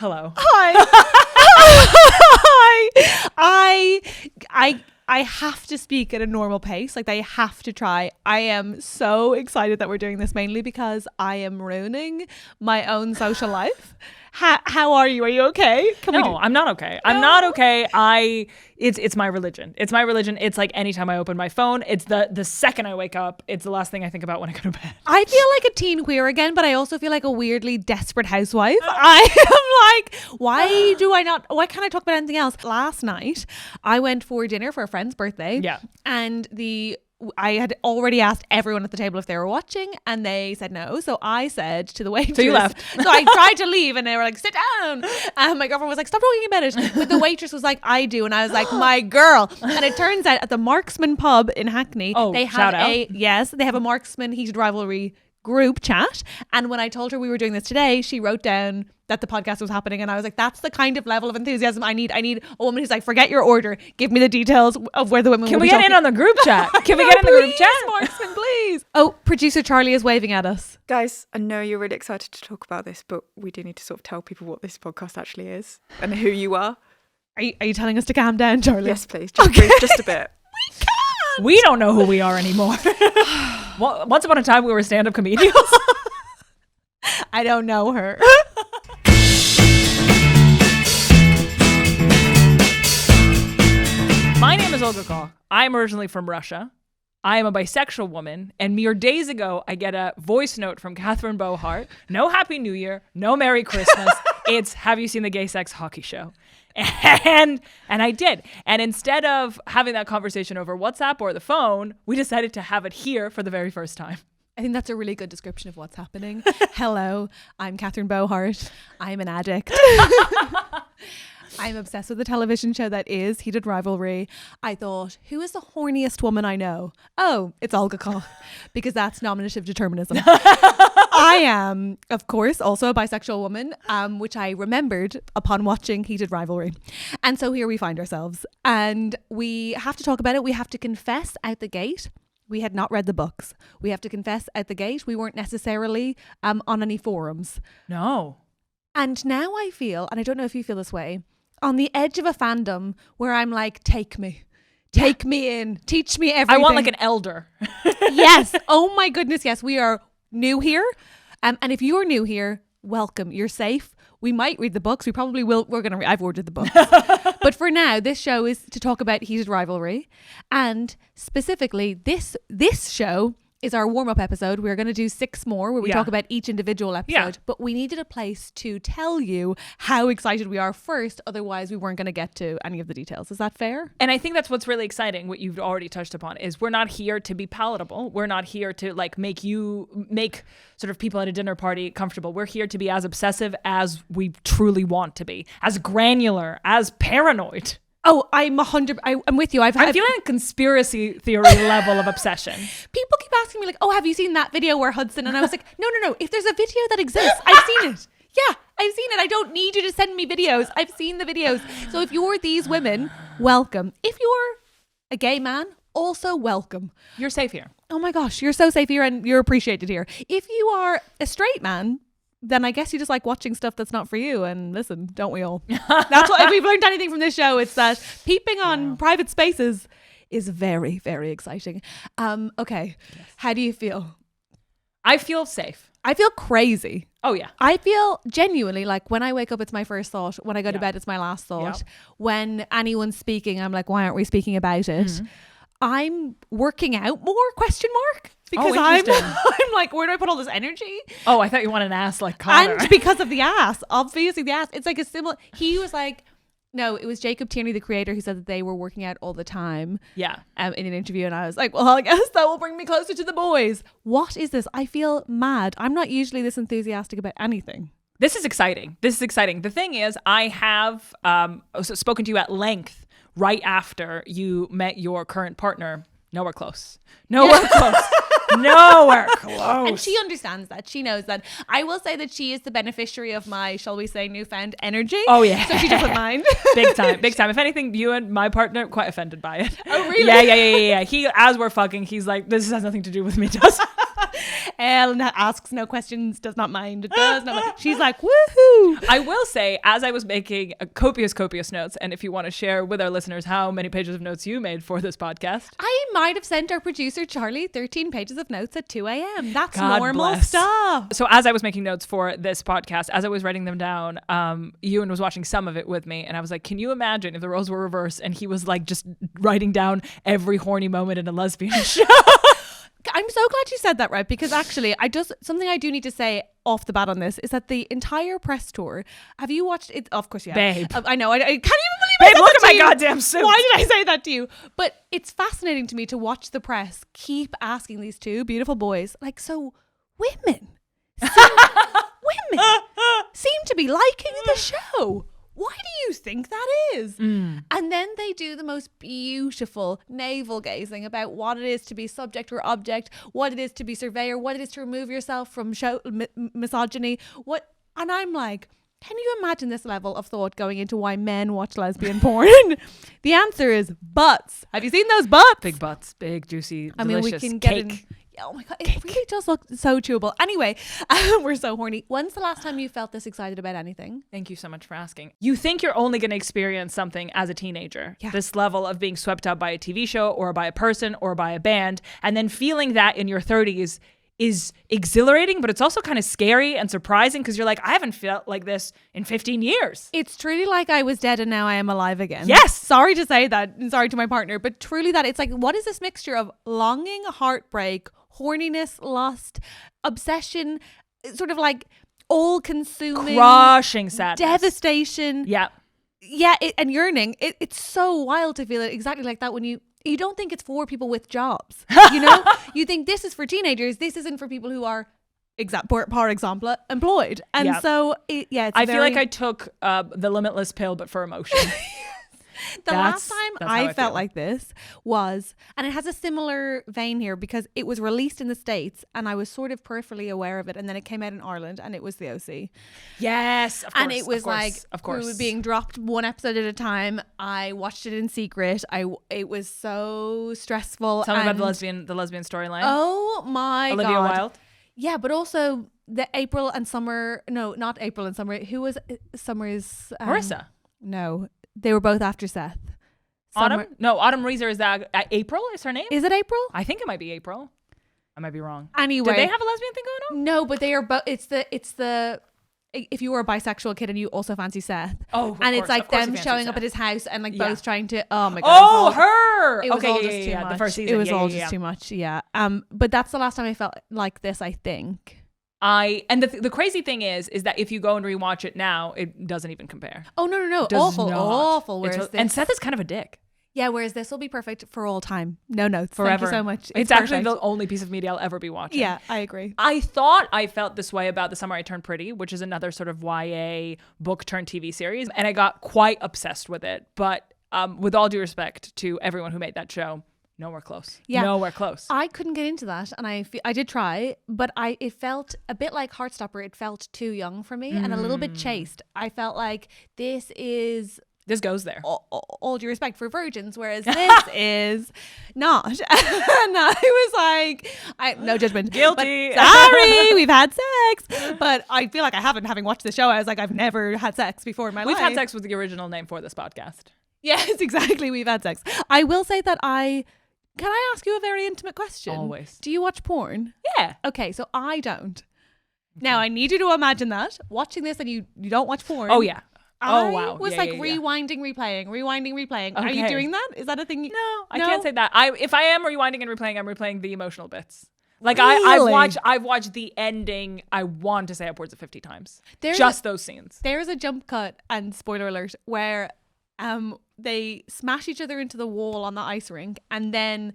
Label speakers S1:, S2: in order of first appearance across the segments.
S1: Hello.
S2: Hi. I have to speak at a normal pace. Like, they have to try. I am so excited that we're doing this, mainly because I am ruining my own social life. How are you? Are you okay?
S1: I'm not okay. I'm not okay. It's my religion. It's my religion. It's like anytime I open my phone, it's the second I wake up, it's the last thing I think about when I go to bed.
S2: I feel like a teen queer again, but I also feel like a weirdly desperate housewife. I am like, why can't I talk about anything else? Last night, I went for dinner for a friend's birthday.
S1: Yeah.
S2: And I had already asked everyone at the table if they were watching, and they said no. So I said to the waitress.
S1: So you left.
S2: So I tried to leave, and they were like, sit down. And my girlfriend was like, stop talking about it. But the waitress was like, I do. And I was like, my girl. And it turns out at the Marksman pub in Hackney, they have they have a Marksman Heated Rivalry group chat. And when I told her we were doing this today, she wrote down that the podcast was happening, and I was like, that's the kind of level of enthusiasm I need. I need a woman who's like, forget your order, give me the details of where the women
S1: Can
S2: will
S1: we
S2: be
S1: get
S2: talking.
S1: in on the group chat? Can we get in the group chat?
S2: Marksman, please. Oh, producer Charlie is waving at us.
S3: Guys, I know you're really excited to talk about this, but we do need to sort of tell people what this podcast actually is and who you are.
S2: Are you telling us to calm down, Charlie?
S3: Yes, please. Just brief, just a bit.
S2: We can't.
S1: We don't know who we are anymore. Once upon a time, we were stand-up comedians.
S2: I don't know her.
S1: My name is Olga Koch. I'm originally from Russia. I am a bisexual woman, and mere days ago, I get a voice note from Catherine Bohart. No Happy New Year, no Merry Christmas. It's, have you seen the gay sex hockey show? And I did. And instead of having that conversation over WhatsApp or the phone, we decided to have it here for the very first time.
S2: I think that's a really good description of what's happening. Hello, I'm Catherine Bohart. I'm an addict. I'm obsessed with the television show that is Heated Rivalry. I thought, who is the horniest woman I know? Oh, it's Olga Koch, because that's nominative determinism. I am, of course, also a bisexual woman, which I remembered upon watching Heated Rivalry. And so here we find ourselves. And we have to talk about it. We have to confess out the gate. We had not read the books. We have to confess out the gate. We weren't necessarily on any forums.
S1: No.
S2: And now I feel, and I don't know if you feel this way, on the edge of a fandom where I'm like, take me in, teach me everything.
S1: I want like an elder.
S2: Yes. Oh my goodness. Yes. We are new here. And if you're new here, welcome. You're safe. We might read the books. We probably will. I've ordered the books. But for now, this show is to talk about Heated Rivalry. And specifically, this show is our warm-up episode. We're going to do 6 more where we talk about each individual episode. But we needed a place to tell you how excited we are first. Otherwise, we weren't going to get to any of the details. Is that fair?
S1: And I think that's what's really exciting, what you've already touched upon, is we're not here to be palatable. We're not here to like make sort of people at a dinner party comfortable. We're here to be as obsessive as we truly want to be, as granular, as paranoid.
S2: Oh, I'm with you. I'm
S1: feeling a conspiracy theory level of obsession.
S2: People keep asking me like, oh, have you seen that video where Hudson? And I was like, no. If there's a video that exists, I've seen it. Yeah, I've seen it. I don't need you to send me videos. I've seen the videos. So if you're these women, welcome. If you're a gay man, also welcome.
S1: You're safe here.
S2: Oh my gosh, you're so safe here and you're appreciated here. If you are a straight man, then I guess you just like watching stuff that's not for you. And listen, don't we all? That's what, if we've learned anything from this show, it's that peeping on private spaces is very, very exciting. Okay. Yes. How do you feel?
S1: I feel safe.
S2: I feel crazy.
S1: Oh, yeah.
S2: I feel genuinely like when I wake up, it's my first thought. When I go to bed, it's my last thought.
S1: Yeah.
S2: When anyone's speaking, I'm like, why aren't we speaking about it? Mm-hmm. I'm working out more, ? Because I'm like, where do I put all this energy?
S1: Oh, I thought you wanted an ass like Connor.
S2: And because of the ass, obviously the ass. It's like a similar, he was like, no, it was Jacob Tierney, the creator, who said that they were working out all the time.
S1: Yeah.
S2: In an interview. And I was like, well, I guess that will bring me closer to the boys. What is this? I feel mad. I'm not usually this enthusiastic about anything.
S1: This is exciting. The thing is, I have spoken to you at length right after you met your current partner. Nowhere close. Nowhere close.
S2: And she understands that. She knows that. I will say that she is the beneficiary of my, shall we say, newfound energy.
S1: Oh, yeah.
S2: So she doesn't mind.
S1: Big time. If anything, you and my partner quite offended by it.
S2: Oh, really?
S1: Yeah. He, as we're fucking, he's like, this has nothing to do with me, does it?
S2: hell, asks no questions, does not mind, does not mind. She's like, woohoo.
S1: I will say, as I was making copious notes, and if you want to share with our listeners how many pages of notes you made for this podcast.
S2: I might have sent our producer, Charlie, 13 pages of notes at 2 a.m. That's
S1: God
S2: normal
S1: bless.
S2: stuff.
S1: So as I was making notes for this podcast, as I was writing them down, Ewan was watching some of it with me, and I was like, can you imagine if the roles were reversed and he was like just writing down every horny moment in a lesbian show?
S2: I'm so glad you said that, right? Because actually, something I do need to say off the bat on this is that the entire press tour, have you watched it? Of course, yeah.
S1: Babe.
S2: I know. I can't even believe
S1: Babe,
S2: I said
S1: look
S2: that
S1: at
S2: to
S1: my
S2: you.
S1: goddamn suit.
S2: Why did I say that to you? But it's fascinating to me to watch the press keep asking these two beautiful boys, like, so women seem to be liking the show. Why do you think that is? And then they do the most beautiful navel gazing about what it is to be subject or object, what it is to be surveyor, what it is to remove yourself from misogyny. And I'm like, can you imagine this level of thought going into why men watch lesbian porn? The answer is butts. Have you seen those butts?
S1: Big butts, big, juicy,
S2: I mean,
S1: delicious
S2: we can get
S1: cake.
S2: Oh my God, it really does look so chewable. Anyway, we're so horny. When's the last time you felt this excited about anything?
S1: Thank you so much for asking. You think you're only going to experience something as a teenager, this level of being swept up by a TV show or by a person or by a band, and then feeling that in your 30s is exhilarating, but it's also kind of scary and surprising because you're like, I haven't felt like this in 15 years.
S2: It's truly like I was dead and now I am alive again.
S1: Yes.
S2: Sorry to say that, and sorry to my partner, but truly that it's like, what is this mixture of longing, heartbreak, horniness, lust, obsession, sort of like all-consuming,
S1: crushing sadness,
S2: devastation.
S1: Yeah,
S2: and yearning. It's so wild to feel it exactly like that when you don't think it's for people with jobs. You know, you think this is for teenagers. This isn't for people who are, for example, employed. And so,
S1: I feel like I took the limitless pill, but for emotion.
S2: The last time I felt like this was, and it has a similar vein here because it was released in the States and I was sort of peripherally aware of it, and then it came out in Ireland and it was the OC.
S1: Yes, of course.
S2: And it was
S1: of course.
S2: We were being dropped one episode at a time. I watched it in secret. It was so stressful.
S1: Tell me about the lesbian storyline.
S2: Oh my God.
S1: Olivia Wilde.
S2: Yeah, but also the April and Summer. No, not April and Summer. Who was Summer's?
S1: Marissa.
S2: No. They were both after Seth.
S1: Autumn? No, Autumn Reeser is that April is her name?
S2: Is it April?
S1: I think it might be April. I might be wrong.
S2: Anyway.
S1: Do they have a lesbian thing going on?
S2: No, but they are both, it's the if you were a bisexual kid and you also fancy Seth.
S1: Oh,
S2: and it's like them showing up at his house and like both trying to, oh my God.
S1: Oh, her!
S2: It was all just too
S1: yeah.
S2: much.
S1: The first season.
S2: It was all just too much, yeah. But that's the last time I felt like this, I think.
S1: And the crazy thing is that if you go and rewatch it now, it doesn't even compare.
S2: Oh, no.
S1: Does
S2: Awful.
S1: not. And Seth is kind of a dick.
S2: Yeah, whereas this will be perfect for all time. No notes.
S1: Forever.
S2: Thank you so much.
S1: It's actually the only piece of media I'll ever be watching.
S2: Yeah, I agree.
S1: I thought I felt this way about The Summer I Turned Pretty, which is another sort of YA book turned TV series. And I got quite obsessed with it. But with all due respect to everyone who made that show, nowhere close. Yeah. Nowhere close.
S2: I couldn't get into that, and I did try, but it felt a bit like Heartstopper. It felt too young for me and a little bit chaste. I felt like this
S1: goes there.
S2: All due respect for virgins, whereas this is not. And I was like, no judgment.
S1: Guilty.
S2: Sorry, we've had sex. But I feel like I haven't, having watched the show, I was like, I've never had sex before in my life.
S1: We've had sex with the original name for this podcast.
S2: Yes, exactly. We've had sex. I will say that can I ask you a very intimate question?
S1: Always.
S2: Do you watch porn?
S1: Yeah.
S2: Okay, so I don't. Now, I need you to imagine that. Watching this and you don't watch porn.
S1: Oh, yeah.
S2: I
S1: wow.
S2: was rewinding, replaying.
S1: Okay.
S2: Are you doing that? Is that a thing?
S1: No, I can't say that. If I am rewinding and replaying, I'm replaying the emotional bits. Like
S2: really?
S1: I've watched the ending, I want to say upwards of 50 times. Those scenes.
S2: There's a jump cut, and spoiler alert, where they smash each other into the wall on the ice rink, and then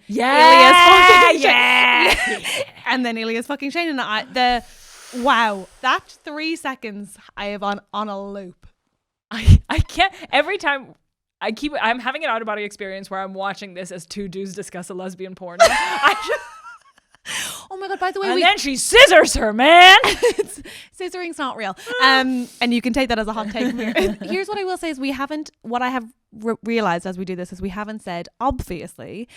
S2: and then Ilias fucking Shane, and that 3 seconds I have on a loop.
S1: I can't, every time I'm having an out-of-body experience where I'm watching this as two dudes discuss a lesbian porno.
S2: Oh my God, by the way,
S1: And then she scissors her, man.
S2: scissoring's not real. And you can take that as a hot take from here. Here's what I will say is what I have realized as we do this is we haven't said, obviously,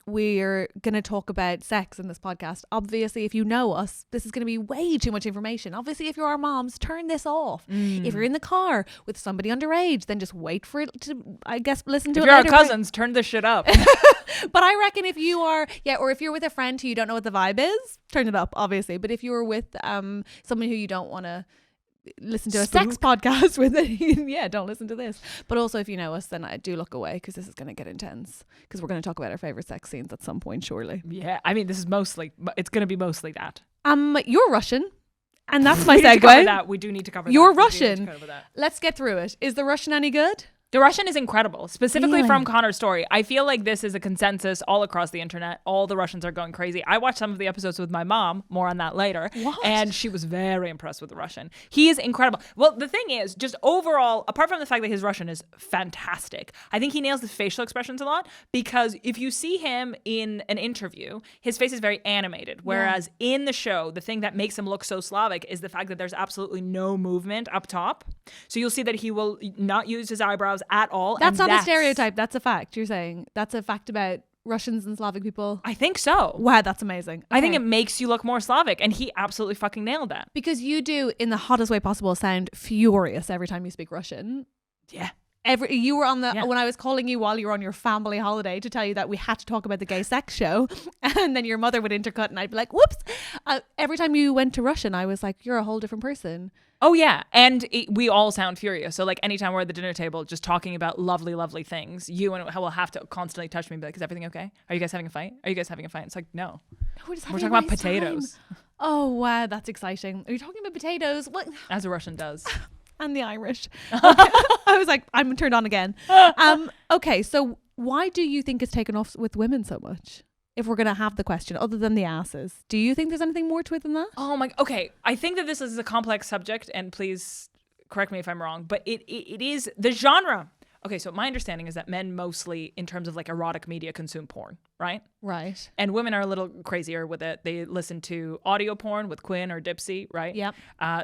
S2: we're going to talk about sex in this podcast. Obviously, if you know us, this is going to be way too much information. Obviously, if you're our moms, turn this off. If you're in the car with somebody underage, then just wait for it to, I guess, listen to it
S1: If you're our
S2: later.
S1: cousins, turn this shit up.
S2: But I reckon if you are, or if you're with a friend who you don't know what the vibe is, turn it up, obviously. But if you're with someone who you don't want to listen to a sex podcast with, don't listen to this. But also if you know us, then I do look away because this is going to get intense because we're going to talk about our favorite sex scenes at some point, surely.
S1: Yeah, I mean, it's going to be mostly that.
S2: You're Russian. And that's my
S1: We need to
S2: segue.
S1: cover that. We do need to cover
S2: You're
S1: that.
S2: Russian. Let's get through it. Is the Russian any good?
S1: The Russian is incredible, specifically
S2: Really?
S1: from Connor's story. I feel like this is a consensus all across the internet. All the Russians are going crazy. I watched some of the episodes with my mom, more on that later.
S2: What?
S1: And she was very impressed with the Russian. He is incredible. Well, the thing is, just overall, apart from the fact that his Russian is fantastic, I think he nails the facial expressions a lot because if you see him in an interview, his face is very animated. Whereas in the show, the thing that makes him look so Slavic is the fact that there's absolutely no movement up top. So you'll see that he will not use his eyebrows at all.
S2: That's not a stereotype. That's a fact. You're saying that's a fact about Russians and Slavic people.
S1: I think so.
S2: Wow, that's amazing.
S1: I think
S2: Okay.
S1: it makes you look more Slavic, and he absolutely fucking nailed that.
S2: Because you do, in the hottest way possible, sound furious every time you speak Russian.
S1: Yeah.
S2: You were on the
S1: Yeah.
S2: when I was calling you while you were on your family holiday to tell you that we had to talk about the gay sex show, and then your mother would intercut, and I'd be like, "Whoops!" Every time you went to Russian, I was like, "You're a whole different person."
S1: Oh, yeah. And we all sound furious. So, like, anytime we're at the dinner table just talking about lovely, lovely things, you and will have to constantly touch me and be like, is everything okay? Are you guys having a fight? Are you guys having a fight? It's like, no.
S2: We're just
S1: We're
S2: having
S1: talking
S2: a
S1: about
S2: nice
S1: potatoes,
S2: time. Oh wow, that's exciting. Are you talking about potatoes? What?
S1: as a Russian does.
S2: And the Irish. Okay. I was like, I'm turned on again. Okay, so why do you think it's taken off with women so much? If we're going to have the question, other than the asses, do you think there's anything more to it than that?
S1: Oh, my. Okay. I think that this is a complex subject, and please correct me if I'm wrong, but it is the genre. Okay, so my understanding is that men mostly, in terms of like erotic media, consume porn, right?
S2: Right.
S1: And women are a little crazier with it. They listen to audio porn with Quinn or Dipsy, right?
S2: Yep.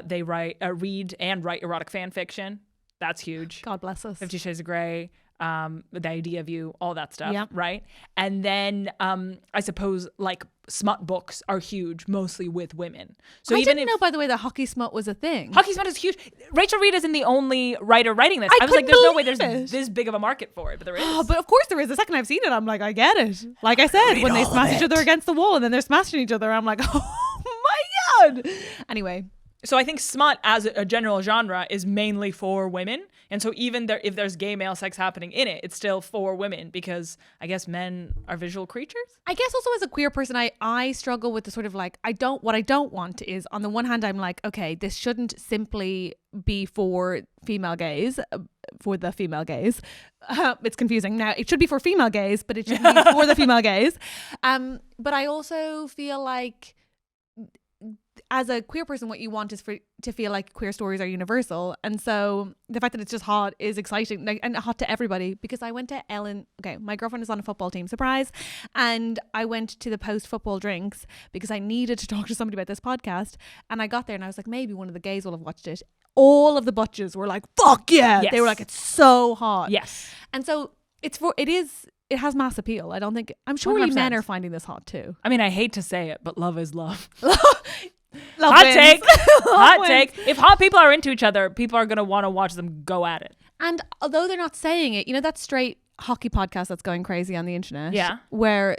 S1: They read and write erotic fan fiction. That's huge.
S2: God bless us.
S1: 50 Shades of Grey, The Idea of You, all that stuff,
S2: Yep.
S1: right? And then I suppose like smut books are huge, mostly with women. So
S2: I
S1: even
S2: didn't know, by the way, that hockey smut was a thing.
S1: Hockey smut is huge. Rachel Reed isn't the only writer writing this.
S2: I
S1: I was like,
S2: couldn't
S1: there's no way
S2: believe
S1: there's
S2: it.
S1: this big of a market for it, but there is.
S2: Oh, but of course there is. The second I've seen it, I'm like, I get it. Like I said, when they smash each other against the wall and then they're smashing each other, I'm like, oh my God. Anyway.
S1: So I think smut as a general genre is mainly for women. And so even if there's gay male sex happening in it, it's still for women because I guess men are visual creatures.
S2: I guess also as a queer person, I struggle with the sort of like, what I don't want is, on the one hand, I'm like, okay, this shouldn't simply be for female gays, for the female gays. It's confusing. Now, it should be for female gays, but it should be for the female gays. But I also feel like, as a queer person, what you want is to feel like queer stories are universal. And so the fact that it's just hot is exciting, like, and hot to everybody. Because I went to Ellen, okay, my girlfriend is on a football team, surprise. And I went to the post-football drinks because I needed to talk to somebody about this podcast. And I got there and I was like, maybe one of the gays will have watched it. All of the butches were like, fuck yeah.
S1: Yes.
S2: They were like, it's so hot.
S1: Yes.
S2: And so it has mass appeal. I don't think, I'm sure
S1: 100%.
S2: men are finding this hot too.
S1: I mean, I hate to say it, but love is love.
S2: Love
S1: Hot
S2: wins.
S1: take. Hot
S2: wins.
S1: take. If hot people are into each other, people are going to want to watch them go at it.
S2: And although they're not saying it, you know, that straight hockey podcast that's going crazy on the internet,
S1: Yeah.
S2: where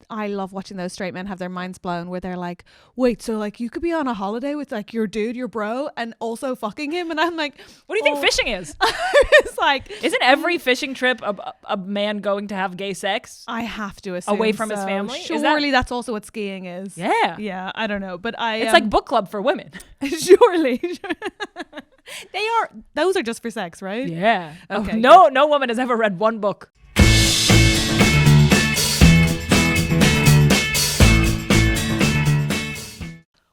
S2: I love watching those straight men have their minds blown, where they're like, wait, so like you could be on a holiday with like your dude, your bro, and also fucking him. And I'm like,
S1: What do you think fishing is?
S2: It's like,
S1: Isn't every fishing trip a man going to have gay sex?
S2: I have to assume
S1: Away from his
S2: so.
S1: family? Is that-
S2: Surely that's also what skiing is.
S1: Yeah.
S2: Yeah, I don't know, but
S1: It's like book club for women.
S2: surely. Those are just for sex, right?
S1: Yeah.
S2: Okay,
S1: No woman has ever read one book.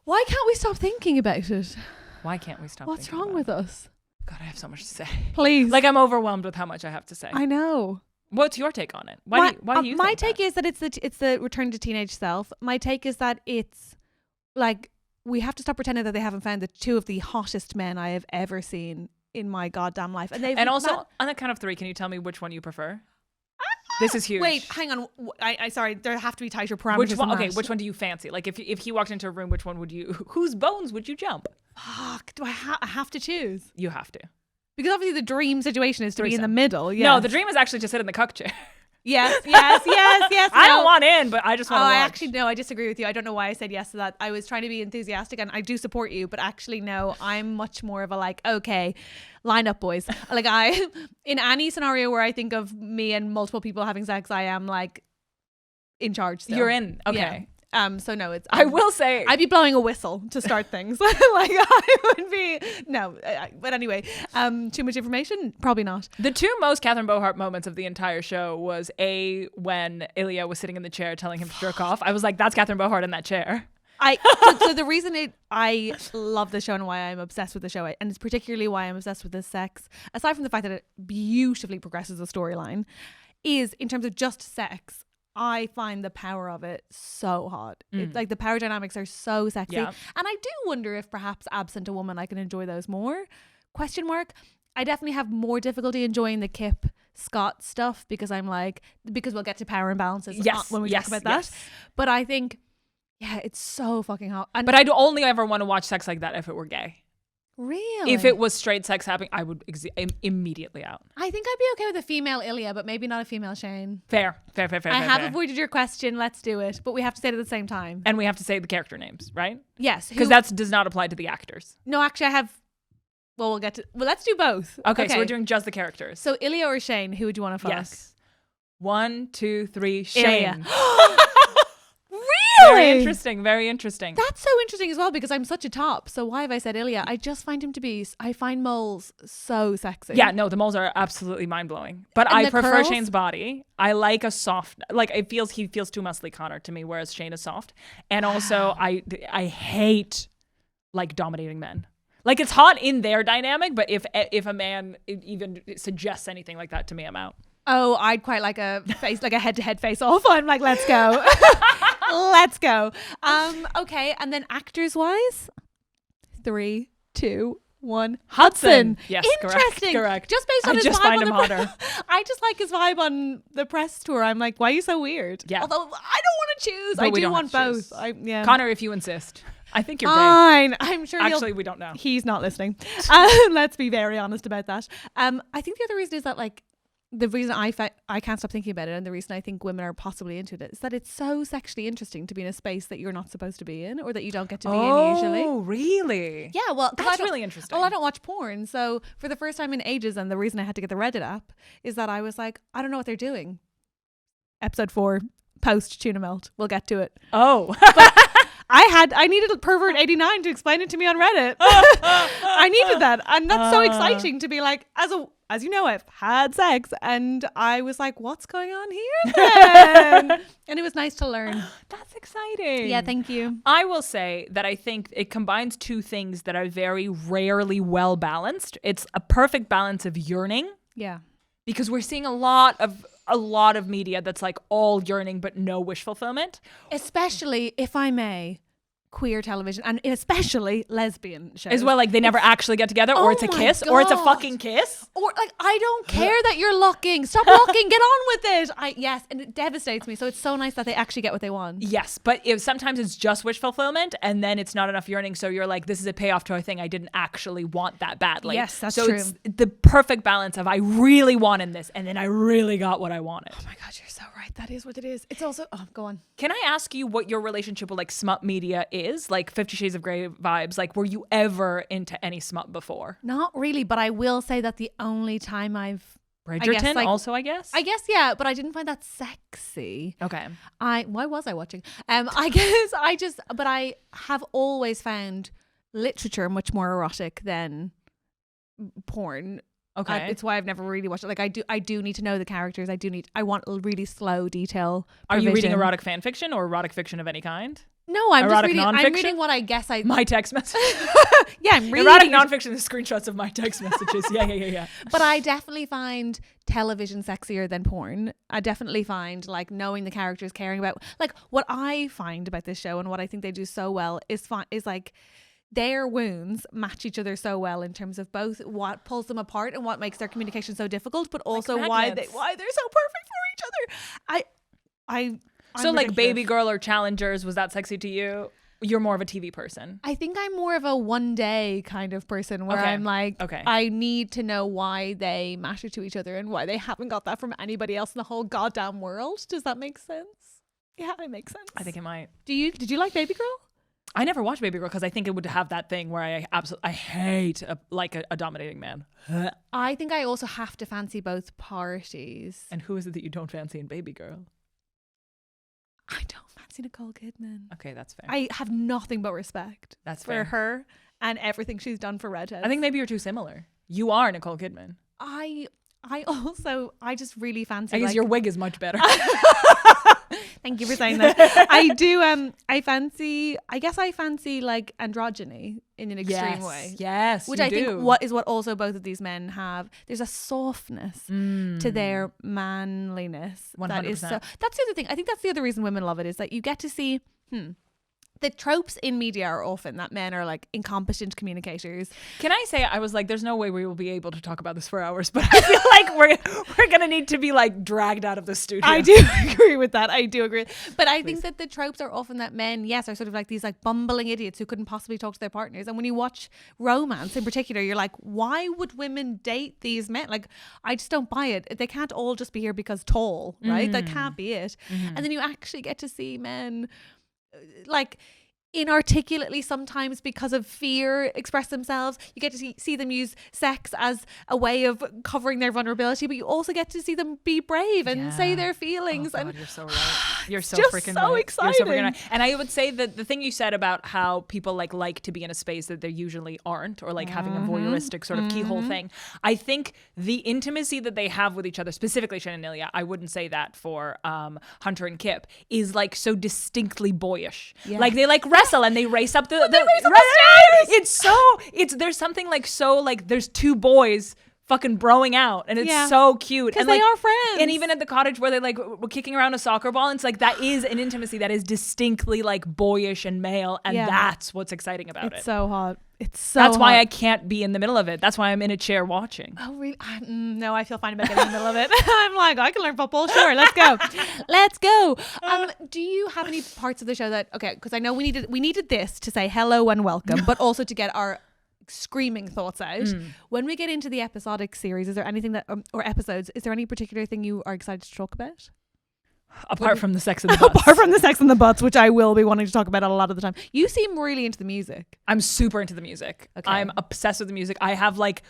S2: Why can't we stop thinking about it?
S1: Why can't we stop?
S2: What's
S1: thinking
S2: wrong
S1: about
S2: with
S1: it?
S2: us?
S1: God, I have so much to say.
S2: Please.
S1: Like I'm overwhelmed with how much I have to say.
S2: I know.
S1: What's your take on it? Why do you
S2: my
S1: think
S2: take
S1: that?
S2: is that it's the return to teenage self. My take is that it's like we have to stop pretending that they haven't found the two of the hottest men I have ever seen in my goddamn life. And
S1: also, on the count of 3, can you tell me which one you prefer? This is huge.
S2: Wait, hang on. I sorry, there have to be tighter parameters.
S1: Which one?
S2: than
S1: Okay,
S2: that.
S1: which one do you fancy? Like, if he walked into a room, which one would you? Whose bones would you jump?
S2: Fuck, do I have to choose?
S1: You have to.
S2: Because obviously the dream situation is to be in the
S1: Threesome.
S2: middle. Yeah.
S1: No, the dream is actually to sit in the cuck chair.
S2: Yes.
S1: I don't want in, but I just want to watch.
S2: I actually no, I disagree with you. I don't know why I said yes to that. I was trying to be enthusiastic, and I do support you, but actually no, I'm much more of a like, okay, line up, boys. Like in any scenario where I think of me and multiple people having sex, I am like in charge. Still.
S1: You're in. Okay.
S2: Yeah. So no, it's.
S1: I will say
S2: I'd be blowing a whistle to start things. Like I would be no, but anyway, too much information? Probably not.
S1: the two most Catherine Bohart moments of the entire show was when Ilya was sitting in the chair telling him to jerk off. I was like, that's Catherine Bohart in that chair.
S2: So the reason I love the show and why I'm obsessed with the show, and it's particularly why I'm obsessed with the sex, aside from the fact that it beautifully progresses the storyline, is in terms of just sex. I find the power of it so hot. It's like the power dynamics are so sexy.
S1: Yeah.
S2: And I do wonder if perhaps absent a woman I can enjoy those more. Question mark. I definitely have more difficulty enjoying the Kip Scott stuff because we'll get to power imbalances when we talk about that.
S1: Yes.
S2: But I think, yeah, it's so fucking hot. And
S1: But I'd only ever want to watch sex like that if it were gay.
S2: really?
S1: If it was straight sex happening, I would immediately out.
S2: I think I'd be okay with a female Ilya, but maybe not a female Shane.
S1: Fair.
S2: I have avoided your question. Let's do it. But we have to say it at the same time.
S1: And we have to say the character names, right?
S2: Yes.
S1: Because that does not apply to the actors.
S2: No, actually, I have. Well, let's do both.
S1: Okay, so we're doing just the characters.
S2: So Ilya or Shane, who would you want to fuck?
S1: Yes. 1, 2, 3,
S2: Ilya.
S1: Shane.
S2: Really?
S1: Very interesting. Very interesting.
S2: That's so interesting as well because I'm such a top. So why have I said Ilya? I just find him to be. I find moles so sexy.
S1: Yeah, no, the moles are absolutely mind blowing. But
S2: And
S1: I
S2: the
S1: prefer
S2: curls?
S1: Shane's body. I like a soft, like he feels too muscly Connor to me, whereas Shane is soft. And also, I hate like dominating men. Like it's hot in their dynamic, but if a man even suggests anything like that to me, I'm out.
S2: Oh, I'd quite like a head-to-head face-off. I'm like, let's go. Let's go. Okay, and then actors-wise, 3, 2, 1. Hudson.
S1: Yes,
S2: interesting.
S1: correct.
S2: Just based on
S1: I
S2: his
S1: just
S2: vibe
S1: find
S2: on
S1: him
S2: the
S1: hotter.
S2: I just like his vibe on the press tour. I'm like, why are you so weird?
S1: Yeah.
S2: Although I don't want to choose.
S1: But
S2: I
S1: we
S2: do
S1: don't
S2: want
S1: have to choose.
S2: both. Yeah.
S1: Connor, if you insist. I think you're gay.
S2: Fine. I'm sure
S1: Actually, we don't know.
S2: He's not listening. Let's be very honest about that. I think the other reason is that like the reason I can't stop thinking about it, and the reason I think women are possibly into it, is that it's so sexually interesting to be in a space that you're not supposed to be in, or that you don't get to be in usually.
S1: Oh, really?
S2: Yeah, well,
S1: That's really interesting.
S2: Well, I don't watch porn, so for the first time in ages, and the reason I had to get the Reddit app is that I was like, I don't know what they're doing. Episode 4, post tuna melt. We'll get to it.
S1: Oh.
S2: I needed a pervert 89 to explain it to me on Reddit. I needed that, and that's so exciting to be like, as you know, I've had sex, and I was like, what's going on here then? And it was nice to learn.
S1: That's exciting.
S2: Yeah, thank you.
S1: I will say that I think it combines two things that are very rarely well balanced. It's a perfect balance of yearning,
S2: Yeah.
S1: because we're seeing a lot of media that's like all yearning but no wish fulfillment.
S2: Especially, if I may, queer television, and especially lesbian shows.
S1: As well, like they never actually get together, or
S2: Oh
S1: it's a
S2: my
S1: kiss, or it's a
S2: God.
S1: fucking kiss.
S2: Or like, I don't care that you're looking. Stop looking. Get on with it. Yes, and it devastates me. So it's so nice that they actually get what they want.
S1: Yes, but sometimes it's just wish fulfillment, and then it's not enough yearning. So you're like, this is a payoff to a thing I didn't actually want that badly.
S2: Yes, that's
S1: so
S2: true.
S1: it's the perfect balance of I really wanted this, and then I really got what I wanted.
S2: Oh my God, you're so right. That is what it is. It's also, go on.
S1: Can I ask you what your relationship with like smut media is? Like 50 Shades of Grey vibes. Like, were you ever into any smut before?
S2: Not really, but I will say that the only time
S1: Bridgerton
S2: like-
S1: also, I guess?
S2: I guess, yeah, but I didn't find that sexy.
S1: Okay.
S2: Why was I watching? But I have always found literature much more erotic than porn.
S1: Okay.
S2: It's why I've never really watched it. Like I do need to know the characters. I want really slow detail.
S1: Are you reading
S2: provision.
S1: erotic fan fiction or erotic fiction of any kind?
S2: No, I'm just
S1: Erotic
S2: reading. I'm
S1: nonfiction?
S2: reading what I guess I.
S1: My text message.
S2: Yeah, I'm reading.
S1: Erotic nonfiction is screenshots of my text messages. Yeah.
S2: But I definitely find television sexier than porn. I definitely find like knowing the characters, caring about like what I find about this show and what I think they do so well is like their wounds match each other so well in terms of both what pulls them apart and what makes their communication so difficult, but also why they're so perfect for each other.
S1: So
S2: I'm
S1: like
S2: ridiculous.
S1: Baby Girl or Challengers, was that sexy to you? You're more of a TV person.
S2: I think I'm more of a one day kind of person where I'm like, I need to know why they matter to each other and why they haven't got that from anybody else in the whole goddamn world. Does that make sense? Yeah, it makes sense.
S1: I think it might.
S2: Did you like Baby Girl?
S1: I never watched Baby Girl because I think it would have that thing where I hate a dominating man.
S2: I think I also have to fancy both parties.
S1: And who is it that you don't fancy in Baby Girl?
S2: I don't fancy Nicole Kidman.
S1: Okay, that's fair.
S2: I have nothing but respect
S1: fair.
S2: for her and everything she's done for Redheads.
S1: I think maybe you're too similar. You are Nicole Kidman.
S2: I just really fancy.
S1: I guess your wig is much better.
S2: Thank you for saying that. I do. I guess I fancy like androgyny in an extreme way.
S1: Yes,
S2: which I think what also both of these men have. There's a softness to their manliness
S1: 100%.
S2: that is so. That's the other thing. I think that's the other reason women love it is that you get to see. The tropes in media are often that men are like incompetent communicators.
S1: Can I say, I was like, there's no way we will be able to talk about this for hours, but I feel like we're gonna need to be like dragged out of the studio.
S2: I do agree with that. I do agree. But I think that the tropes are often that men, yes, are sort of like these like bumbling idiots who couldn't possibly talk to their partners. And when you watch romance in particular, you're like, why would women date these men? Like, I just don't buy it. They can't all just be here because tall, right? That can't be it. And then you actually get to see men like inarticulately sometimes because of fear express themselves. You get to see them use sex as a way of covering their vulnerability, but you also get to see them be brave and say their feelings.
S1: Oh God,
S2: and
S1: you're so right. You're so
S2: just
S1: freaking
S2: so
S1: right.
S2: exciting.
S1: You're so freaking right. And I would say that the thing you said about how people like to be in a space that they usually aren't, or like having a voyeuristic sort of keyhole thing. I think the intimacy that they have with each other, specifically Shannon and Ilya, I wouldn't say that for Hunter and Kip, is like so distinctly boyish.
S2: Yeah.
S1: Like they like wrestle and they race up the there's something like so like there's two boys fucking broing out and it's so cute
S2: because
S1: and
S2: they
S1: like,
S2: are friends.
S1: and even at the cottage where they like were kicking around a soccer ball, and it's like that is an intimacy that is distinctly like boyish and male, and that's what's exciting about it.
S2: It's so hot. It's so
S1: that's why
S2: hot.
S1: I can't be in the middle of it. That's why I'm in a chair watching.
S2: Oh really? No, I feel fine about getting in the middle of it. I'm like, I can learn football. Sure, let's go. Let's go. Do you have any parts of the show that because I know we needed this to say hello and welcome, but also to get our screaming thoughts out. When we get into the episodic series, is there anything that or episodes, is there any particular thing you are excited to talk about?
S1: Apart from the sex and the butts.
S2: Apart from the sex and the butts, which I will be wanting to talk about a lot of the time. You seem really into the music.
S1: I'm super into the music.
S2: Okay.
S1: I'm obsessed with the music. I have like,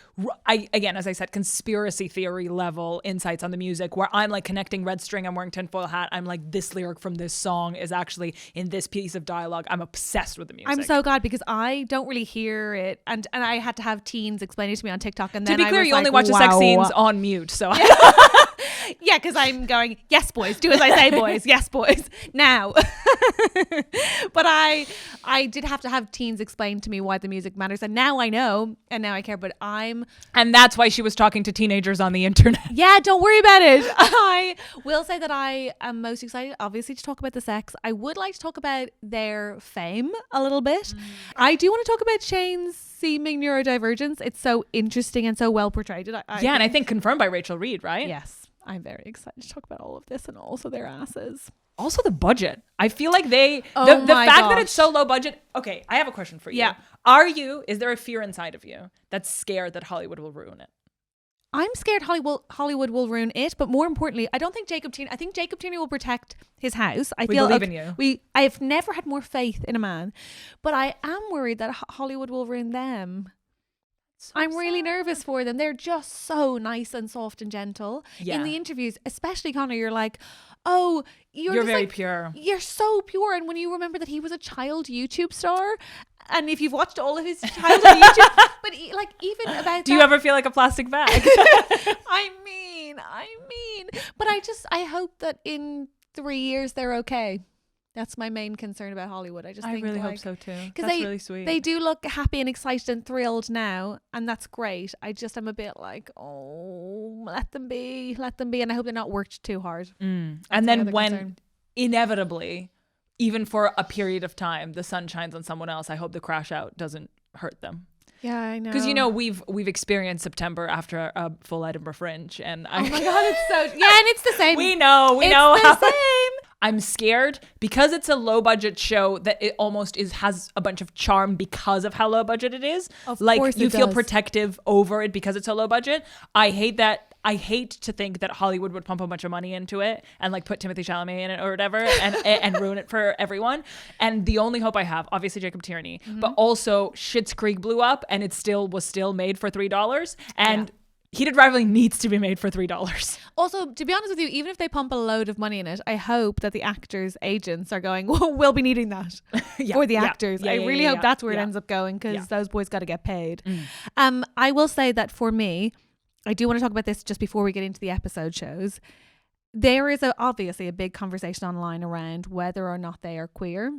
S1: again, as I said, conspiracy theory level insights on the music where I'm like connecting red string, I'm wearing tinfoil hat. I'm like, this lyric from this song is actually in this piece of dialogue. I'm obsessed with the music.
S2: I'm so glad because I don't really hear it. And I had to have teens explain it to me on TikTok. And then
S1: to be clear, you only watch the sex scenes on mute. So
S2: yeah, because I'm going, yes, boys, do as I say, boys. Yes, boys. Now. But I did have to have teens explain to me why the music matters. And now I know, and now I care, but and
S1: that's why she was talking to teenagers on the internet.
S2: Yeah, don't worry about it. I will say that I am most excited, obviously, to talk about the sex. I would like to talk about their fame a little bit. I do want to talk about Shane's seeming neurodivergence. It's so interesting and so well portrayed. And
S1: I think confirmed by Rachel Reed, right?
S2: Yes. I'm very excited to talk about all of this and also their asses.
S1: Also the budget. I feel like the fact that it's so low budget. Okay, I have a question for you.
S2: Yeah.
S1: Is there a fear inside of you that's scared that Hollywood will ruin it?
S2: I'm scared Hollywood will ruin it, but more importantly, I think Jacob Tierney will protect his house. I
S1: believe in you.
S2: I have never had more faith in a man, but I am worried that Hollywood will ruin them. So I'm really nervous for them. They're just so nice and soft and gentle. In the interviews, especially Connor, you're like, oh, you're
S1: very
S2: like,
S1: pure.
S2: You're so pure. And when you remember that he was a child YouTube star, and if you've watched all of his childhood YouTube, but like even about
S1: do you ever feel like a plastic bag?
S2: I mean, but I hope that in 3 years they're okay. That's my main concern about Hollywood. I think
S1: really hope so too.
S2: Because
S1: That's really sweet.
S2: They do look happy and excited and thrilled now, and that's great. I'm a bit like, oh, let them be, and I hope they're not worked too hard.
S1: And then when inevitably, even for a period of time, the sun shines on someone else, I hope the crash out doesn't hurt them.
S2: Yeah, I know.
S1: Because we've experienced September after a full Edinburgh Fringe, and
S2: oh my god, it's so and it's the same.
S1: we know
S2: it's
S1: how
S2: the same.
S1: I'm scared because it's a low budget show that it almost has a bunch of charm because of how low budget it is.
S2: Of
S1: like
S2: course
S1: you
S2: it
S1: feel
S2: does.
S1: protective over it because it's a low budget. I hate that. I hate to think that Hollywood would pump a bunch of money into it and like put Timothée Chalamet in it or whatever and ruin it for everyone. And the only hope I have, obviously Jacob Tierney, but also Schitt's Creek blew up and it was still made for $3. And Heated Rivalry needs to be made for $3.
S2: Also, to be honest with you, even if they pump a load of money in it, I hope that the actors' agents are going, well, we'll be needing that for the actors. I really hope that's where it ends up going because those boys got to get paid. I will say that for me, I do want to talk about this just before we get into the episode shows. There is obviously a big conversation online around whether or not they are queer,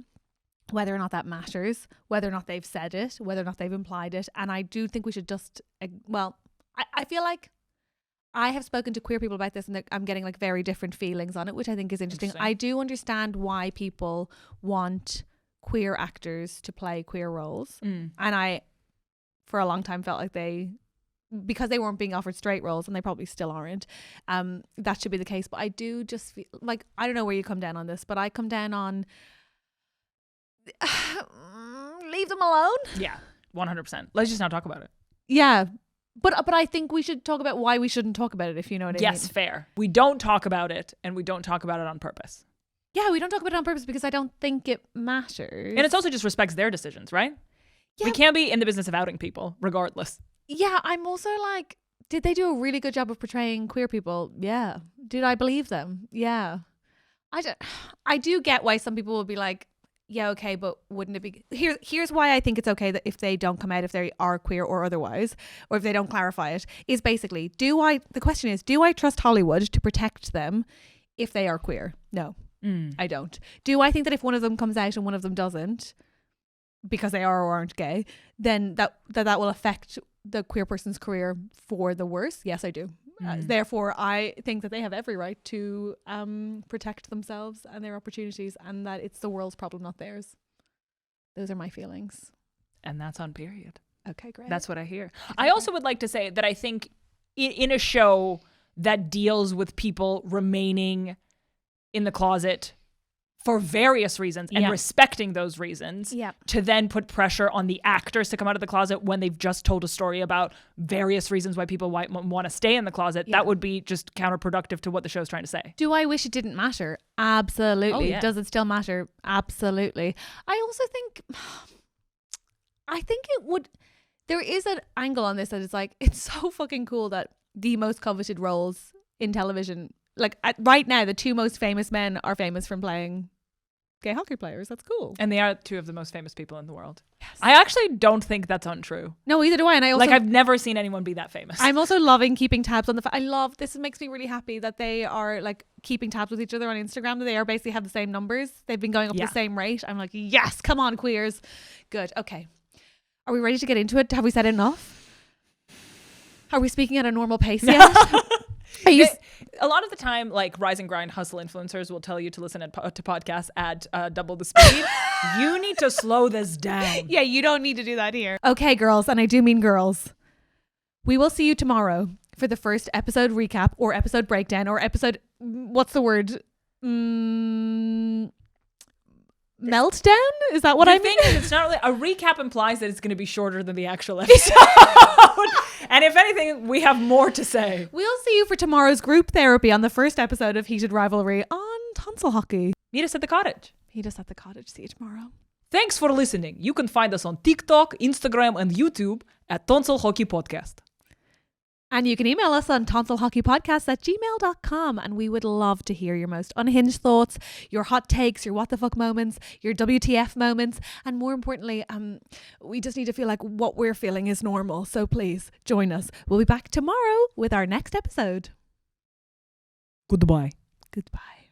S2: whether or not that matters, whether or not they've said it, whether or not they've implied it. And I do think we should just, I feel like I have spoken to queer people about this and I'm getting like very different feelings on it, which I think is interesting. I do understand why people want queer actors to play queer roles. And I, for a long time, felt like because they weren't being offered straight roles, and they probably still aren't, that should be the case. But I do just feel like, I don't know where you come down on this, but I come down on leave them alone.
S1: Yeah, 100%. Let's just not talk about it.
S2: Yeah. But I think we should talk about why we shouldn't talk about it, if you know what I mean.
S1: Yes, fair. We don't talk about it, and we don't talk about it on purpose.
S2: Yeah, we don't talk about it on purpose because I don't think it matters.
S1: And it also just respects their decisions, right?
S2: Yeah.
S1: We can't be in the business of outing people, regardless.
S2: Yeah, I'm also like, did they do a really good job of portraying queer people? Yeah. Did I believe them? Yeah. I do get why some people will be like, yeah, okay, but wouldn't it be... Here's why I think it's okay that if they don't come out, if they are queer or otherwise, or if they don't clarify it, is basically, the question is, do I trust Hollywood to protect them if they are queer? No, I don't. Do I think that if one of them comes out and one of them doesn't, because they are or aren't gay, then that will affect the queer person's career for the worse? Yes, I do. Therefore, I think that they have every right to protect themselves and their opportunities, and that it's the world's problem, not theirs. Those are my feelings.
S1: And that's on period.
S2: Okay, great.
S1: That's what I hear. I also would like to say that I think in a show that deals with people remaining in the closet for various reasons and respecting those reasons, to then put pressure on the actors to come out of the closet when they've just told a story about various reasons why people want to stay in the closet, that would be just counterproductive to what the show's trying to say.
S2: Do I wish it didn't matter? Absolutely.
S1: Oh, yeah.
S2: Does it still matter? Absolutely. I also think it would... There is an angle on this that is like, it's so fucking cool that the most coveted roles in television, like right now, the two most famous men are famous from playing gay hockey players. That's cool.
S1: And they are two of the most famous people in the world. Yes. I actually don't think that's untrue.
S2: No, either do I. And I also,
S1: I've never seen anyone be that famous.
S2: I'm also loving keeping tabs on I love this. It makes me really happy that they are like keeping tabs with each other on Instagram. That they are basically have the same numbers. They've been going up the same rate. I'm like, yes, come on, queers. Good. Okay. Are we ready to get into it? Have we said enough? Are we speaking at a normal pace yet?
S1: A lot of the time, like rise and grind hustle influencers will tell you to listen to podcasts at double the speed. You need to slow this down.
S2: Yeah, you don't need to do that here. Okay, girls, and I do mean girls. We will see you tomorrow for the first episode recap or episode breakdown or episode, what's the word? Meltdown? Is that what I mean?
S1: It's not really a recap. Implies that it's going to be shorter than the actual episode. And if anything, we have more to say.
S2: We'll see you for tomorrow's group therapy on the first episode of Heated Rivalry on Tonsil Hockey.
S1: Meet us at the cottage.
S2: Meet us at the cottage. See you tomorrow.
S1: Thanks for listening. You can find us on TikTok, Instagram, and YouTube at Tonsil Hockey Podcast.
S2: And you can email us on tonsilhockeypodcast@gmail.com, and we would love to hear your most unhinged thoughts, your hot takes, your what the fuck moments, your WTF moments, and more importantly, we just need to feel like what we're feeling is normal. So please join us. We'll be back tomorrow with our next episode.
S1: Goodbye.
S2: Goodbye.